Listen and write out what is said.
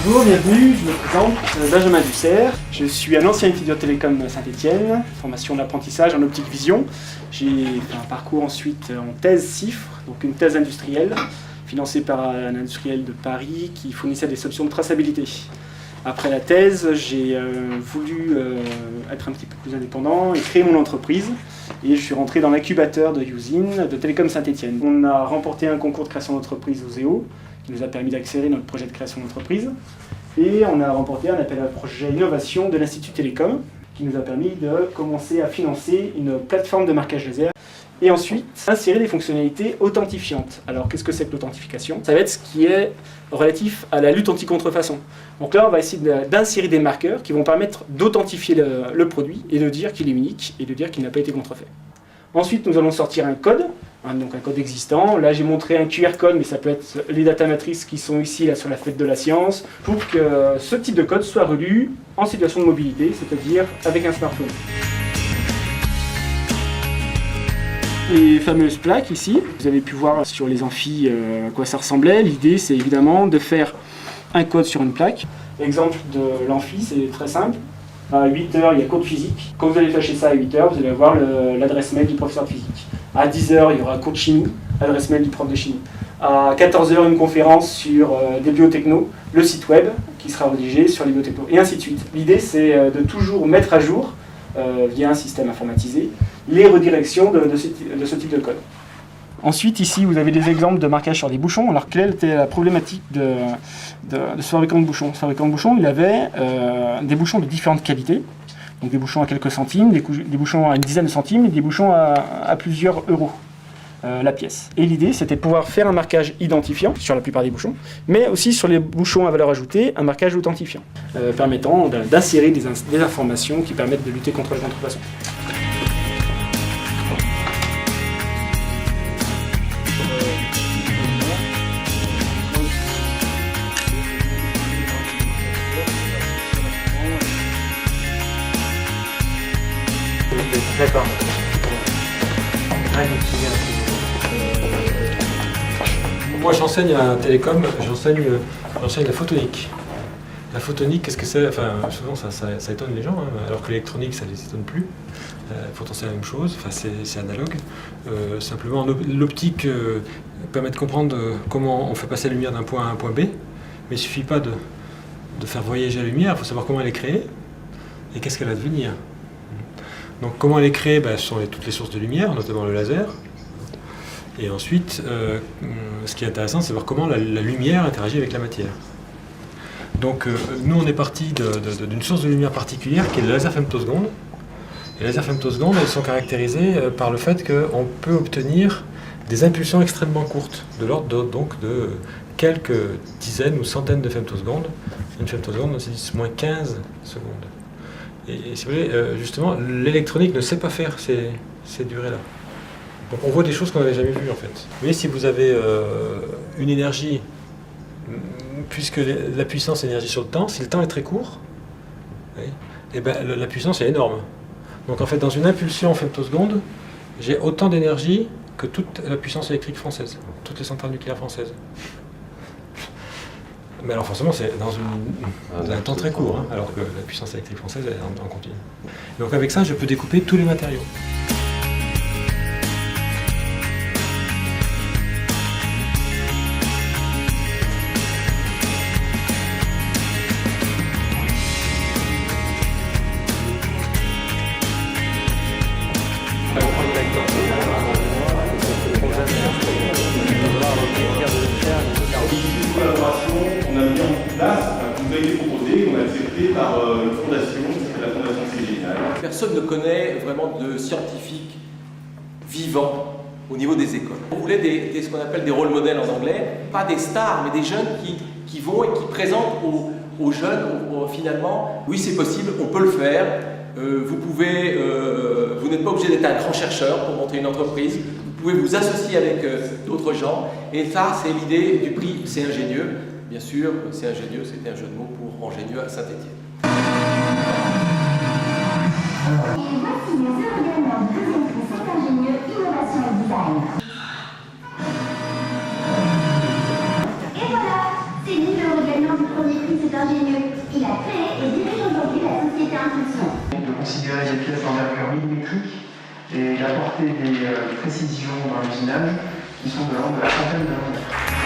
Bonjour, bienvenue, je me présente, Benjamin Dussert. Je suis un ancien étudiant télécom Saint-Étienne, formation d'apprentissage en optique vision. J'ai fait un parcours ensuite en thèse CIFRE, donc une thèse industrielle, financée par un industriel de Paris qui fournissait des solutions de traçabilité. Après la thèse, j'ai voulu être un petit peu plus indépendant et créer mon entreprise. Et je suis rentré dans l'incubateur de Usine de Télécom Saint-Étienne. On a remporté un concours de création d'entreprise au ZEO, qui nous a permis d'accélérer notre projet de création d'entreprise. Et on a remporté un appel à projet innovation de l'Institut Télécom, qui nous a permis de commencer à financer une plateforme de marquage laser. Et ensuite, insérer des fonctionnalités authentifiantes. Alors, qu'est-ce que c'est que l'authentification? Ça va être ce qui est relatif à la lutte anti-contrefaçon. Donc là, on va essayer d'insérer des marqueurs qui vont permettre d'authentifier le produit et de dire qu'il est unique et de dire qu'il n'a pas été contrefait. Ensuite, nous allons sortir un code, donc un code existant. Là, j'ai montré un QR code, mais ça peut être les data matrices qui sont ici là, sur la fête de la science, pour que ce type de code soit relu en situation de mobilité, c'est-à-dire avec un smartphone. Les fameuses plaques ici, vous avez pu voir sur les amphis à quoi ça ressemblait. L'idée, c'est évidemment de faire un code sur une plaque. L'exemple de l'amphi, c'est très simple. À 8h, il y a cours de physique. Quand vous allez flasher ça à 8h, vous allez avoir l'adresse mail du professeur de physique. À 10h, il y aura cours de chimie, adresse mail du prof de chimie. À 14h, une conférence sur des biotechnos, le site web qui sera rédigé sur les biotechnos, et ainsi de suite. L'idée, c'est de toujours mettre à jour, via un système informatisé, les redirections de ce type de code. Ensuite, ici, vous avez des exemples de marquage sur des bouchons. Alors, quelle était la problématique de ce fabricant de bouchons? Ce fabricant de bouchons, il avait des bouchons de différentes qualités. Donc, des bouchons à quelques centimes, des bouchons à une dizaine de centimes et des bouchons à plusieurs euros la pièce. Et l'idée, c'était de pouvoir faire un marquage identifiant sur la plupart des bouchons, mais aussi sur les bouchons à valeur ajoutée, un marquage authentifiant, permettant d'insérer des informations qui permettent de lutter contre la contrefaçon. D'accord. Moi j'enseigne à Télécom, j'enseigne la photonique. La photonique, qu'est-ce que c'est? Enfin, souvent ça étonne les gens, hein, alors que l'électronique ça les étonne plus. Pourtant c'est la même chose, enfin, c'est analogue. Simplement l'optique permet de comprendre comment on fait passer la lumière d'un point A à un point B, mais il ne suffit pas de faire voyager la lumière, il faut savoir comment elle est créée et qu'est-ce qu'elle va devenir. Donc comment elle est créée? Ce sont toutes les sources de lumière, notamment le laser. Et ensuite, ce qui est intéressant, c'est voir comment la lumière interagit avec la matière. Donc nous, on est parti d'une source de lumière particulière qui est le laser femtoseconde. Et les lasers femtosecondes, elles sont caractérisées par le fait qu'on peut obtenir des impulsions extrêmement courtes, de l'ordre donc de quelques dizaines ou centaines de femtosecondes. Une femtoseconde, c'est 10-15 secondes. Et si vous voulez, justement, l'électronique ne sait pas faire ces durées-là. Donc on voit des choses qu'on n'avait jamais vues en fait. Vous voyez, si vous avez une énergie, puisque la puissance est énergie sur le temps, si le temps est très court, et la puissance est énorme. Donc en fait, dans une impulsion en femtoseconde, j'ai autant d'énergie que toute la puissance électrique française, toutes les centrales nucléaires françaises. Mais alors forcément, c'est dans un temps très court, hein, alors que la puissance électrique française est en continu. Donc avec ça, je peux découper tous les matériaux. On a mis en place, qui nous a été proposé, on a accepté par une fondation, c'est la fondation Cégénial. Personne ne connaît vraiment de scientifiques vivants au niveau des écoles. On voulait ce qu'on appelle des rôle modèles en anglais, pas des stars, mais des jeunes qui vont et qui présentent aux jeunes finalement, oui c'est possible, on peut le faire, vous n'êtes pas obligé d'être un grand chercheur pour monter une entreprise, vous pouvez vous associer avec d'autres gens, et ça c'est l'idée du prix C'est ingénieux. Bien sûr, c'est ingénieux, c'était un jeu de mots pour ingénieux à Saint-Étienne. Et voici les heureux gagnants du deuxième prix C'est ingénieux, innovation et design. Et voilà, c'est lui l'heureux gagnant du premier prix C'est ingénieux. considérer des pièces d'envergure millimétrique et d'apporter des précisions dans l'usinage qui sont de l'ordre de la centaine de l'ordre.